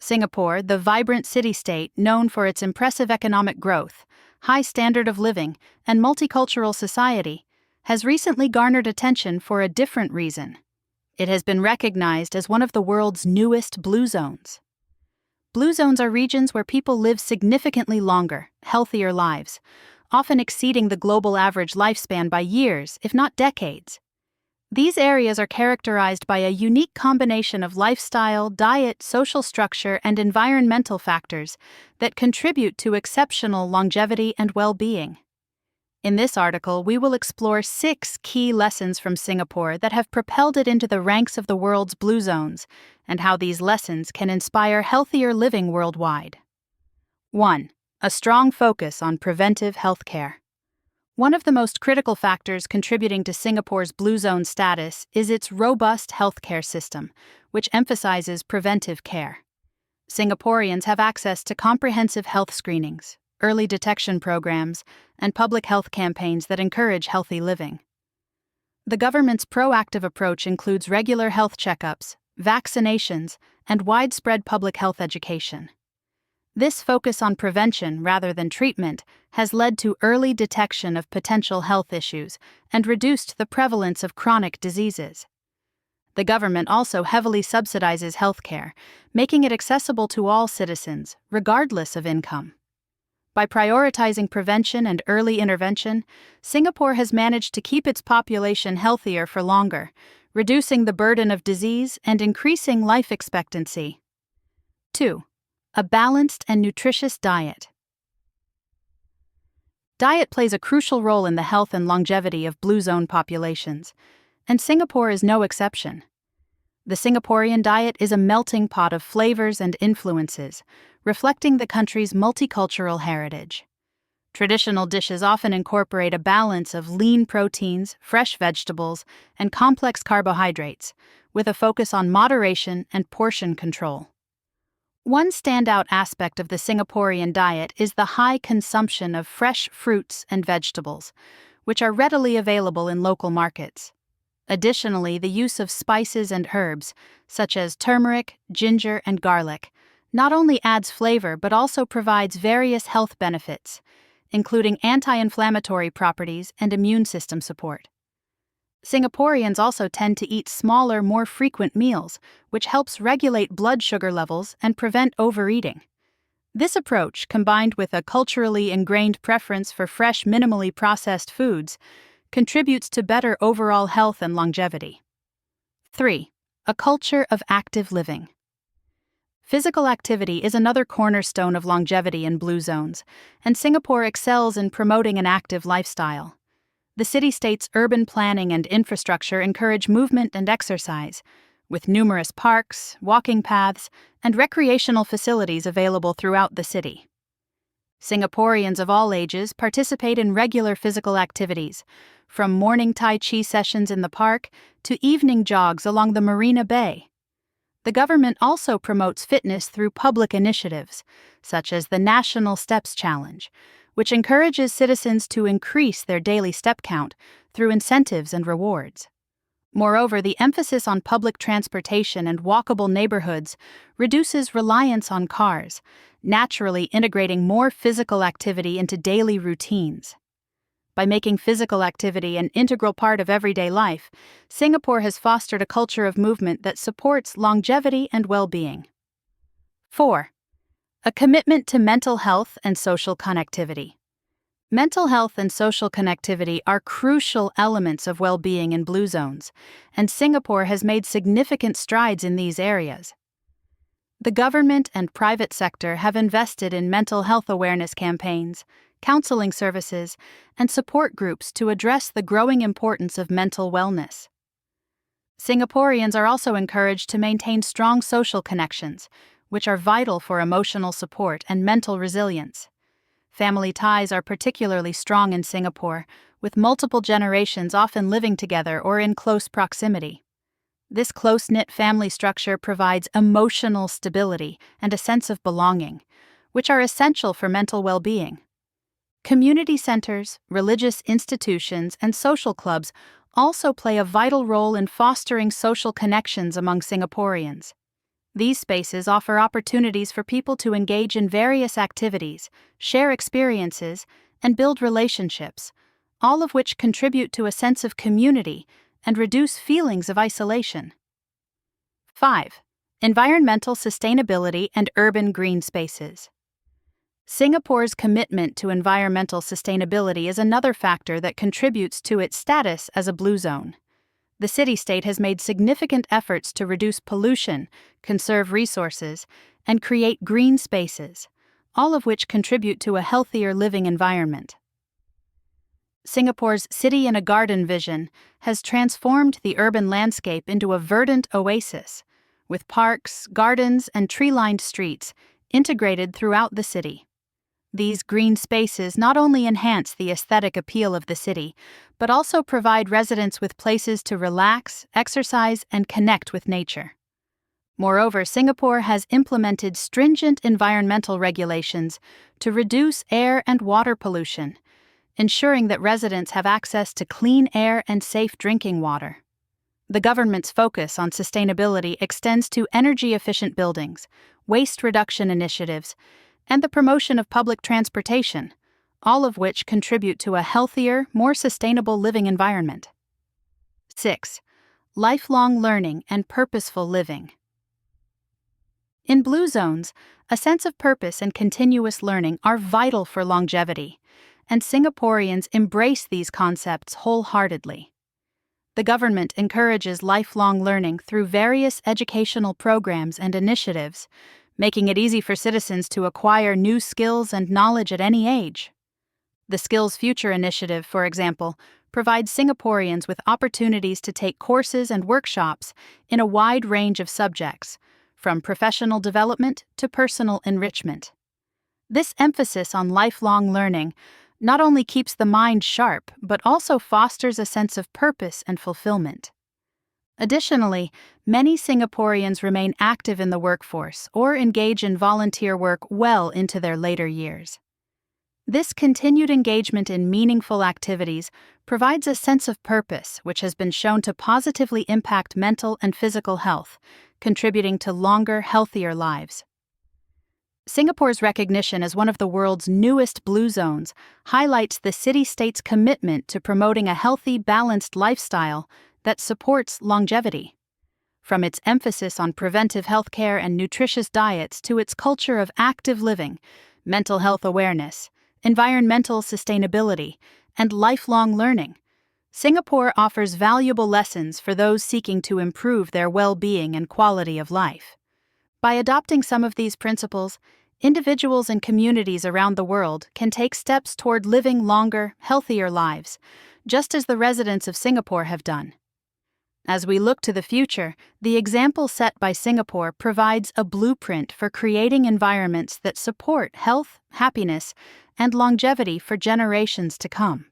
Singapore, the vibrant city-state known for its impressive economic growth, high standard of living, and multicultural society, has recently garnered attention for a different reason. It has been recognized as one of the world's newest blue zones. Blue zones are regions where people live significantly longer, healthier lives, often exceeding the global average lifespan by years, if not decades. These areas are characterized by a unique combination of lifestyle, diet, social structure, and environmental factors that contribute to exceptional longevity and well-being. In this article, we will explore 6 key lessons from Singapore that have propelled it into the ranks of the world's blue zones, and how these lessons can inspire healthier living worldwide. 1. A strong focus on preventive health care. One of the most critical factors contributing to Singapore's blue zone status is its robust healthcare system, which emphasizes preventive care. Singaporeans have access to comprehensive health screenings, early detection programs, and public health campaigns that encourage healthy living. The government's proactive approach includes regular health checkups, vaccinations, and widespread public health education. This focus on prevention rather than treatment has led to early detection of potential health issues and reduced the prevalence of chronic diseases. The government also heavily subsidizes healthcare, making it accessible to all citizens, regardless of income. By prioritizing prevention and early intervention, Singapore has managed to keep its population healthier for longer, reducing the burden of disease and increasing life expectancy. 2. A balanced and nutritious diet. Diet plays a crucial role in the health and longevity of blue zone populations, and Singapore is no exception. The Singaporean diet is a melting pot of flavors and influences, reflecting the country's multicultural heritage. Traditional dishes often incorporate a balance of lean proteins, fresh vegetables, and complex carbohydrates, with a focus on moderation and portion control. One standout aspect of the Singaporean diet is the high consumption of fresh fruits and vegetables, which are readily available in local markets. Additionally, the use of spices and herbs, such as turmeric, ginger, and garlic, not only adds flavor but also provides various health benefits, including anti-inflammatory properties and immune system support. Singaporeans also tend to eat smaller, more frequent meals, which helps regulate blood sugar levels and prevent overeating. This approach, combined with a culturally ingrained preference for fresh, minimally processed foods, contributes to better overall health and longevity. 3. A culture of active living. Physical activity is another cornerstone of longevity in blue zones, and Singapore excels in promoting an active lifestyle. The city-state's urban planning and infrastructure encourage movement and exercise, with numerous parks, walking paths, and recreational facilities available throughout the city. Singaporeans of all ages participate in regular physical activities, from morning Tai Chi sessions in the park to evening jogs along the Marina Bay. The government also promotes fitness through public initiatives, such as the National Steps Challenge, which encourages citizens to increase their daily step count through incentives and rewards. Moreover, the emphasis on public transportation and walkable neighborhoods reduces reliance on cars, naturally integrating more physical activity into daily routines. By making physical activity an integral part of everyday life, Singapore has fostered a culture of movement that supports longevity and well-being. 4. A commitment to mental health and social connectivity. Mental health and social connectivity are crucial elements of well-being in blue zones, and Singapore has made significant strides in these areas. The government and private sector have invested in mental health awareness campaigns, counseling services, and support groups to address the growing importance of mental wellness. Singaporeans are also encouraged to maintain strong social connections, which are vital for emotional support and mental resilience. Family ties are particularly strong in Singapore, with multiple generations often living together or in close proximity. This close-knit family structure provides emotional stability and a sense of belonging, which are essential for mental well-being. Community centers, religious institutions, and social clubs also play a vital role in fostering social connections among Singaporeans. These spaces offer opportunities for people to engage in various activities, share experiences, and build relationships, all of which contribute to a sense of community and reduce feelings of isolation. 5. Environmental sustainability and urban green spaces. Singapore's commitment to environmental sustainability is another factor that contributes to its status as a blue zone. The city-state has made significant efforts to reduce pollution, conserve resources, and create green spaces, all of which contribute to a healthier living environment. Singapore's City in a Garden vision has transformed the urban landscape into a verdant oasis, with parks, gardens, and tree-lined streets integrated throughout the city. These green spaces not only enhance the aesthetic appeal of the city, but also provide residents with places to relax, exercise, and connect with nature. Moreover, Singapore has implemented stringent environmental regulations to reduce air and water pollution, ensuring that residents have access to clean air and safe drinking water. The government's focus on sustainability extends to energy-efficient buildings, waste reduction initiatives, and the promotion of public transportation, all of which contribute to a healthier, more sustainable living environment. 6. Lifelong learning and purposeful living. In blue zones, a sense of purpose and continuous learning are vital for longevity, and Singaporeans embrace these concepts wholeheartedly. The government encourages lifelong learning through various educational programs and initiatives, making it easy for citizens to acquire new skills and knowledge at any age. The Skills Future initiative, for example, provides Singaporeans with opportunities to take courses and workshops in a wide range of subjects, from professional development to personal enrichment. This emphasis on lifelong learning not only keeps the mind sharp, but also fosters a sense of purpose and fulfillment. Additionally, many Singaporeans remain active in the workforce or engage in volunteer work well into their later years. This continued engagement in meaningful activities provides a sense of purpose which has been shown to positively impact mental and physical health, contributing to longer, healthier lives. Singapore's recognition as one of the world's newest blue zones highlights the city-state's commitment to promoting a healthy, balanced lifestyle that supports longevity. From its emphasis on preventive healthcare and nutritious diets to its culture of active living, mental health awareness, environmental sustainability, and lifelong learning, Singapore offers valuable lessons for those seeking to improve their well-being and quality of life. By adopting some of these principles, individuals and communities around the world can take steps toward living longer, healthier lives, just as the residents of Singapore have done. As we look to the future, the example set by Singapore provides a blueprint for creating environments that support health, happiness, and longevity for generations to come.